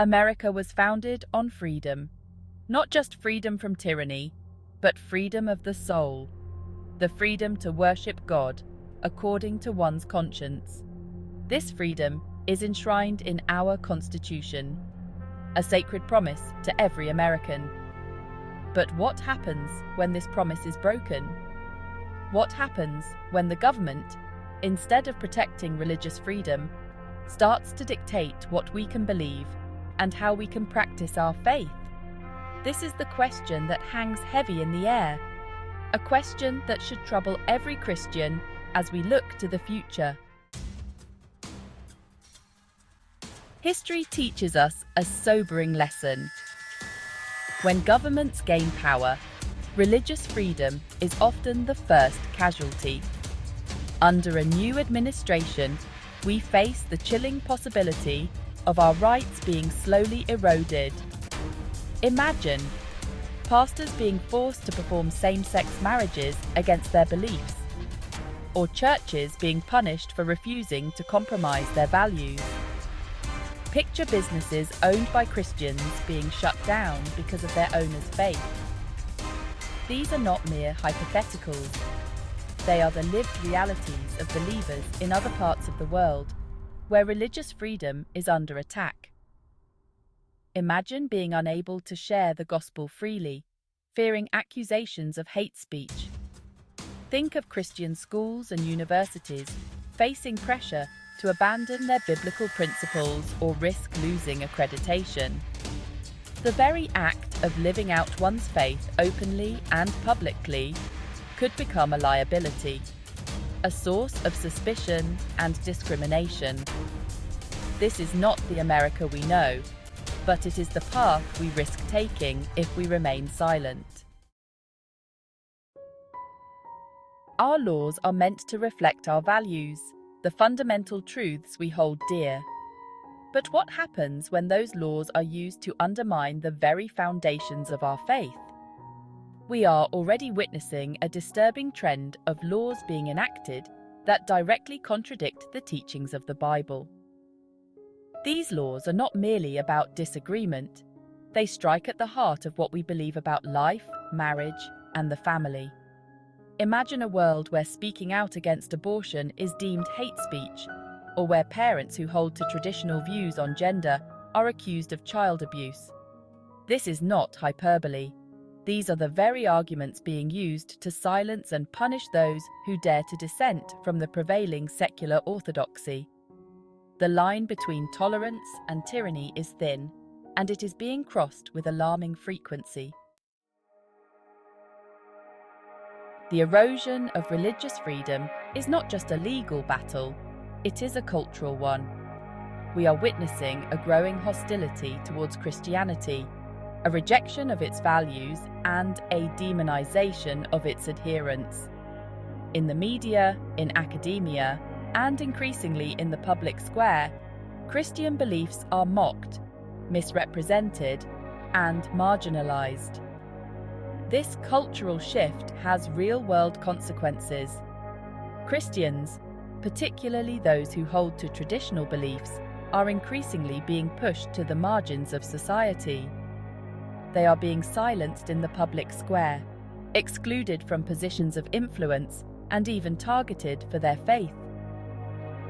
America was founded on freedom. Not just freedom from tyranny, but freedom of the soul. The freedom to worship God according to one's conscience. This freedom is enshrined in our Constitution, a sacred promise to every American. But what happens when this promise is broken? What happens when the government, instead of protecting religious freedom, starts to dictate what we can believe and how we can practice our faith? This is the question that hangs heavy in the air, a question that should trouble every Christian as we look to the future. History teaches us a sobering lesson. When governments gain power, religious freedom is often the first casualty. Under a new administration, we face the chilling possibility of our rights being slowly eroded. Imagine pastors being forced to perform same-sex marriages against their beliefs, or churches being punished for refusing to compromise their values. Picture businesses owned by Christians being shut down because of their owners' faith. These are not mere hypotheticals. They are the lived realities of believers in other parts of the world where religious freedom is under attack. Imagine being unable to share the gospel freely, fearing accusations of hate speech. Think of Christian schools and universities facing pressure to abandon their biblical principles or risk losing accreditation. The very act of living out one's faith openly and publicly could become a liability, a source of suspicion and discrimination. This is not the America we know, but it is the path we risk taking if we remain silent. Our laws are meant to reflect our values, the fundamental truths we hold dear. But what happens when those laws are used to undermine the very foundations of our faith? We are already witnessing a disturbing trend of laws being enacted that directly contradict the teachings of the Bible. These laws are not merely about disagreement. They strike at the heart of what we believe about life, marriage, and the family. Imagine a world where speaking out against abortion is deemed hate speech, or where parents who hold to traditional views on gender are accused of child abuse. This is not hyperbole. These are the very arguments being used to silence and punish those who dare to dissent from the prevailing secular orthodoxy. The line between tolerance and tyranny is thin, and it is being crossed with alarming frequency. The erosion of religious freedom is not just a legal battle, it is a cultural one. We are witnessing a growing hostility towards Christianity, a rejection of its values and a demonization of its adherents. In the media, in academia, and increasingly in the public square, Christian beliefs are mocked, misrepresented, and marginalized. This cultural shift has real-world consequences. Christians, particularly those who hold to traditional beliefs, are increasingly being pushed to the margins of society. They are being silenced in the public square, excluded from positions of influence, and even targeted for their faith.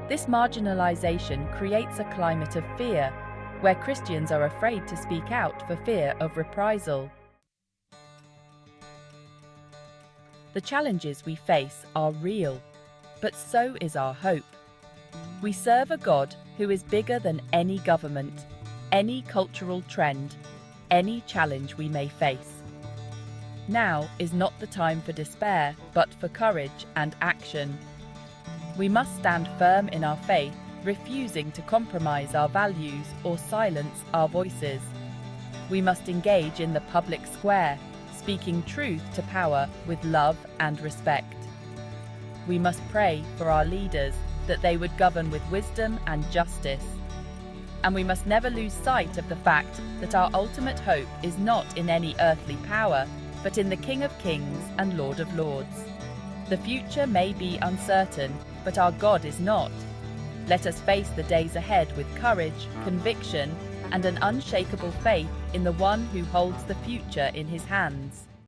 This marginalization creates a climate of fear, where Christians are afraid to speak out for fear of reprisal. The challenges we face are real, but so is our hope. We serve a God who is bigger than any government, any cultural trend, any challenge we may face. Now is not the time for despair, but for courage and action. We must stand firm in our faith, refusing to compromise our values or silence our voices. We must engage in the public square, speaking truth to power with love and respect. We must pray for our leaders that they would govern with wisdom and justice. And we must never lose sight of the fact that our ultimate hope is not in any earthly power, but in the King of Kings and Lord of Lords. The future may be uncertain, but our God is not. Let us face the days ahead with courage, conviction, and an unshakable faith in the one who holds the future in his hands.